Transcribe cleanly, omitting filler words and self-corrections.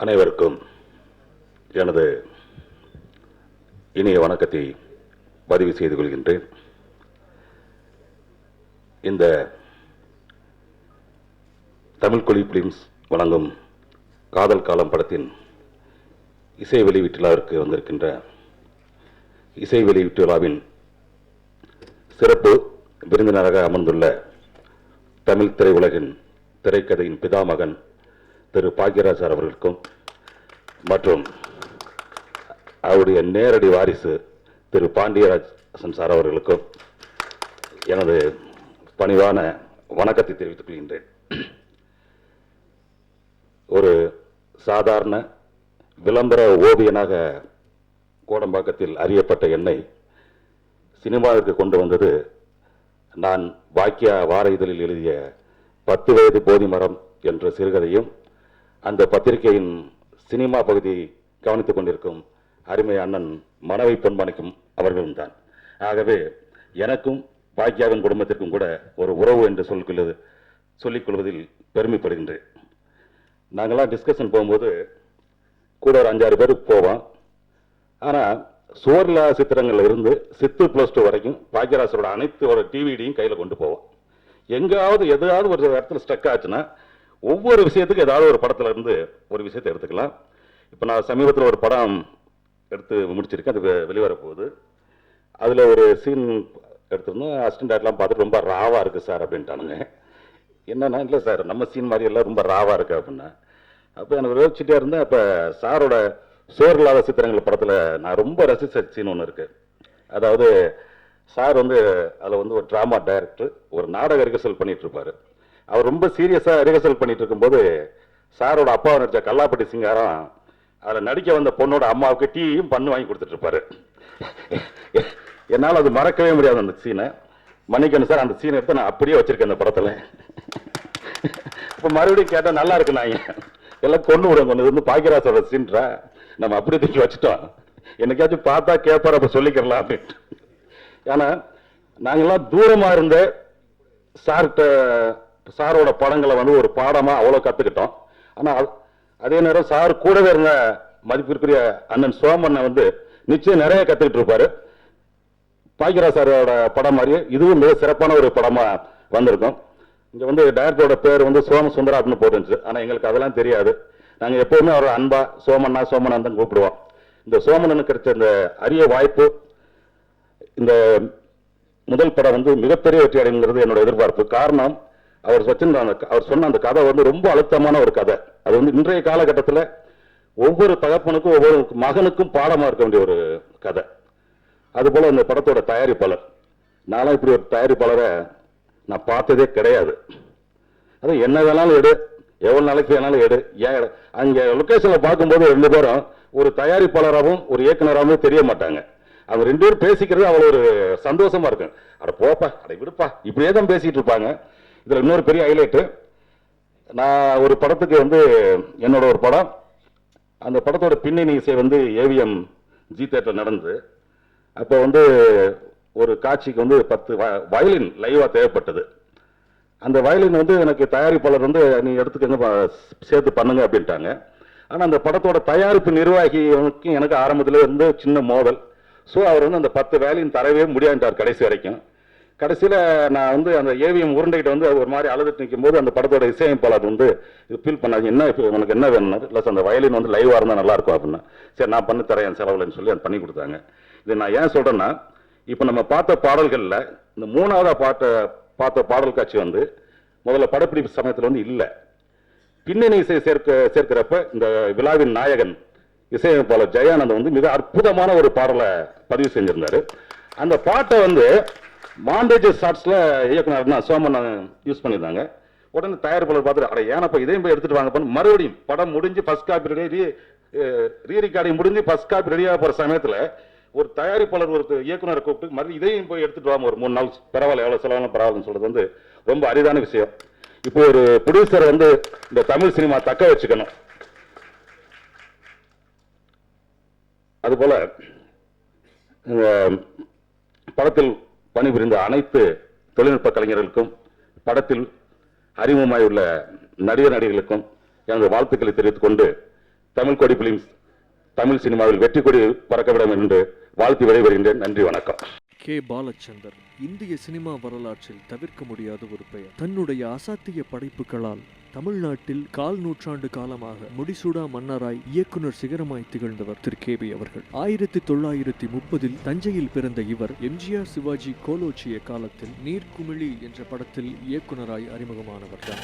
அனைவருக்கும் எனது இனிய வணக்கத்தை பதிவு செய்து கொள்கின்றேன். இந்த தமிழ் கொலி பிலிம்ஸ் வழங்கும் காதல் காலம் படத்தின் இசை வெளியீட்டு விழாவிற்கு வந்திருக்கின்ற இசை வெளியீட்டு விழாவின் சிறப்பு விருந்தினராக அமர்ந்துள்ள தமிழ் திரையுலகின் திரைக்கதையின் பிதாமகன் திரு பாக்யராஜ் சார் அவர்களுக்கும் மற்றும் அவருடைய நேரடி வாரிசு திரு பாண்டியராஜன் சார் அவர்களுக்கும் எனது பணிவான வணக்கத்தை தெரிவித்துக் கொள்கின்றேன். ஒரு சாதாரண விளம்பர ஓவியனாக கோடம்பாக்கத்தில் அறியப்பட்ட என்னை சினிமாவிற்கு கொண்டு வந்தது நான் பாக்கியா வார இதழில் எழுதிய 10 வயது போதி மரம் என்ற சிறுகதையும் அந்த பத்திரிகையின் சினிமா பகுதி கவனித்துக் கொண்டிருக்கும் அருமை அண்ணன் மனவை பொன்மணிக்கும் அவர்களும் தான். ஆகவே எனக்கும் பாக்கியாவின் குடும்பத்திற்கும் கூட ஒரு உறவு என்று சொல்லிக் கொள்வதில் பெருமைப்படுகின்றேன். நாங்களாம் டிஸ்கஷன் போகும்போது கூட ஒரு 5-6 பேருக்கு போவோம். ஆனால் சுவர்லா சித்திரங்கள்ல இருந்து சித்து +2 வரைக்கும் பாக்யராஜரோட அனைத்து டிவிடியும் கையில் கொண்டு போவோம். எங்காவது எதாவது ஒரு இடத்துல ஸ்டக் ஆச்சுன்னா ஒவ்வொரு விஷயத்துக்கு ஏதாவது ஒரு படத்துல இருந்து ஒரு விஷயத்தை எடுத்துக்கலாம். இப்போ நான் சமீபத்தில் ஒரு படம் எடுத்து முடிச்சிருக்கேன், அது வெளிவர போகுது. அதில் ஒரு சீன் எடுத்திருந்தோம். அசிஸ்டன்ட் டேரக்டர்லாம் பார்த்துட்டு ரொம்ப ராவாக இருக்குது சார் அப்படின்ட்டானுங்க. என்னன்னா இல்லை சார் நம்ம சீன் மாதிரி எல்லாம் ரொம்ப ராவாக இருக்குது அப்படின்னா. அப்போ எனக்கு யோசிச்சுட்டே இருந்தேன். அப்போ சாரோட சோர்லாத சித்திரங்கள் படத்தில் நான் ரொம்ப ரசித்த சீன் ஒன்று இருக்குது. அதாவது சார் அதில் ஒரு ட்ராமா டைரக்டர் ஒரு நாடக ரிஹர்சல் பண்ணிட்டு இருப்பார். அவர் ரொம்ப சீரியஸாக ரிஹர்சல் பண்ணிட்டு இருக்கும்போது சாரோட அப்பாவை நடிச்ச கல்லாப்பட்டி சிங்காரம் அதில் நடிக்க வந்த பொண்ணோட அம்மாவுக்கு டீயும் பண்ணு வாங்கி கொடுத்துட்டு இருப்பாரு. என்னால் அது மறக்கவே முடியாது அந்த சீனை. மன்னிக்கணும் சார், அந்த சீனை எடுத்து நான் அப்படியே வச்சிருக்கேன் அந்த படத்தில். இப்போ மறுபடியும் கேட்டால் நல்லா இருக்கு, நான் எல்லாம் கொண்டு விடுங்க, கொண்டு பாக்யராஜோட சீன்றா நம்ம அப்படி தூக்கி வச்சுட்டோம், என்னைக்காச்சும் பார்த்தா கேட்பார் அப்போ சொல்லிக்கிறலாம் அப்படின்ட்டு. ஏன்னா நாங்கள்லாம் தூரமாக இருந்த சாரோட படங்களை ஒரு பாடமா அவ்வளோ கற்றுக்கிட்டோம். ஆனால் அதே நேரம் சார் கூடவே இருந்த மதிப்பிற்குரிய அண்ணன் சோமண்ணை நிச்சயம் நிறைய கற்றுக்கிட்டு இருப்பாரு. பாக்யராஜ் சாரோட படம் மாதிரியே இதுவும் மிக சிறப்பான ஒரு படமா வந்திருக்கும். இங்கே டைரக்டரோட பேர் சோம சுந்தரா அப்படின்னு போட்டுருந்துச்சு. ஆனால் எங்களுக்கு அதெல்லாம் தெரியாது. நாங்கள் எப்போவுமே அவரோட அன்பா சோமண்ணா சோமண்ணன் தான் கூப்பிடுவோம். இந்த சோமண்ணனுக்கு கிடைச்ச இந்த அரிய வாய்ப்பு, இந்த முதல் படம் மிகப்பெரிய வெற்றி அடைங்கிறது என்னோட எதிர்பார்ப்பு. காரணம் அவர் சொன்ன அந்த கதை ரொம்ப அழுத்தமான ஒரு கதை. அது இன்றைய காலகட்டத்தில் ஒவ்வொரு தகப்பனுக்கும் ஒவ்வொரு மகனுக்கும் பாடமா இருக்க வேண்டிய ஒரு கதை. அதுபோல இந்த படத்தோட தயாரிப்பாளர், நானும் இப்படி ஒரு தயாரிப்பாளரை நான் பார்த்ததே கிடையாது. அது என்ன வேணாலும் எடு, எவ்வளவு நாளைக்கு வேணாலும் எடு. ஏன் அங்கே லொக்கேஷன்ல பார்க்கும்போது 2 பேரும் ஒரு தயாரிப்பாளராகவும் ஒரு இயக்குனராகவும் தெரிய மாட்டாங்க. அவங்க 2 பேரும் பேசிக்கிறது அவ்வளோ ஒரு சந்தோஷமா இருக்கு. அட போப்பா, அட விடுப்பா, இப்படியே தான் பேசிட்டு இருப்பாங்க. இதுல இன்னொரு பெரிய ஹைலைட்டு, நான் ஒரு படத்துக்கு என்னோட ஒரு படம், அந்த படத்தோட பின்னணி இசை AVM ஜி தியேட்டர் நடந்து, அப்போ ஒரு காட்சிக்கு 10 வயலின் லைவா தேவைப்பட்டது. அந்த வயலின் எனக்கு தயாரிப்பாளர் நீ எடுத்துக்கங்க சேர்த்து பண்ணுங்க அப்படின்ட்டாங்க. ஆனால் அந்த படத்தோட தயாரிப்பு நிர்வாகிக்கு எனக்கு ஆரம்பத்தில் சின்ன மோதல். ஸோ அவர் அந்த 10 வயலின் தரவே முடியாண்டார் கடைசி வரைக்கும். கடைசியில் நான் அந்த ஏவிஎம் உருண்டைகிட்ட ஒரு மாதிரி அழுதுட்டு நிற்கும் போது அந்த படத்தோட இசையமைப்பாளர் இது ஃபீல் பண்ணாங்க, என்ன இப்போ உனக்கு என்ன வேணும்னாரு. இல்லை சார் அந்த வயலின் லைவாக இருந்தால் நல்லா இருக்கும் அப்படின்னா, சரி நான் பண்ணி தரேன் என் செலவுலன்னு சொல்லி அது பண்ணி கொடுத்தாங்க. இது நான் ஏன் சொல்கிறேன்னா, இப்போ நம்ம பார்த்த பாடல்களில் இந்த 3ஆவதா பார்த்த பாடல் காட்சி முதல்ல படப்பிடிப்பு சமயத்தில் இல்லை. பின்னணி இசை சேர்க்கிறப்ப இந்த விழாவின் நாயகன் இசையமைப்பாளர் ஜெயானந்த் மிக அற்புதமான ஒரு பாடலை பதிவு செஞ்சிருந்தாரு. அந்த பாட்டை மாண்டேஜ் ஷாட்ஸ்ல இயக்குனர் சோமன் யூஸ் பண்ணியிருந்தாங்க. உடனே தயாரிப்பாளர் பார்த்துட்டு, அட ஏனப்பா இதையும் போய் எடுத்துட்டு வாங்க, மறுபடியும் படம் முடிஞ்சு ஃபர்ஸ்ட் காப்பி ரெடி, ரீரிகார்டிங் முடிஞ்சு ஃபர்ஸ்ட் காப்பி ரெடியாக போகிற சமயத்தில் ஒரு தயாரிப்பாளர் ஒரு இயக்குனரை கூப்பிட்டு மறுபடியும் இதையும் போய் எடுத்துட்டு வாங்க, ஒரு 3 நாள் பரவாயில்ல, எவ்வளோ செலவான பரவாயில்லன்னு சொல்றது ரொம்ப அரிதான விஷயம். இப்போ ஒரு ப்ரொடியூசர் இந்த தமிழ் சினிமா தக்க வச்சுக்கணும். அதுபோல படத்தில் பணிபுரிந்த அனைத்து தொழில்நுட்ப கலைஞர்களுக்கும், படத்தில் அறிமுகமாயுள்ள நடிகர்களுக்கும் எனது வாழ்த்துக்களை தெரிவித்துக் கொண்டு தமிழ் கொடி பிலிம்ஸ் தமிழ் சினிமாவில் வெற்றி கொடி பறக்க விடும் என்று வாழ்த்து விடைபெறுகின்றேன். நன்றி, வணக்கம். கே. பாலச்சந்தர் இந்திய சினிமா வரலாற்றில் தவிர்க்க முடியாத ஒரு பெயர். தன்னுடைய அசாத்திய படைப்புகளால் தமிழ்நாட்டில் 1/4 நூற்றாண்டு காலமாக முடிசூடா மன்னராய் இயக்குனர் சிகரமாய் திகழ்ந்தவர் திரு கே. பி. அவர்கள். 1930 தஞ்சையில் பிறந்த இவர் எம்ஜிஆர், சிவாஜி கோலோச்சிய காலத்தில் நீர்க்குமிழி என்ற படத்தில் இயக்குனராய் அறிமுகமானவர் தான்.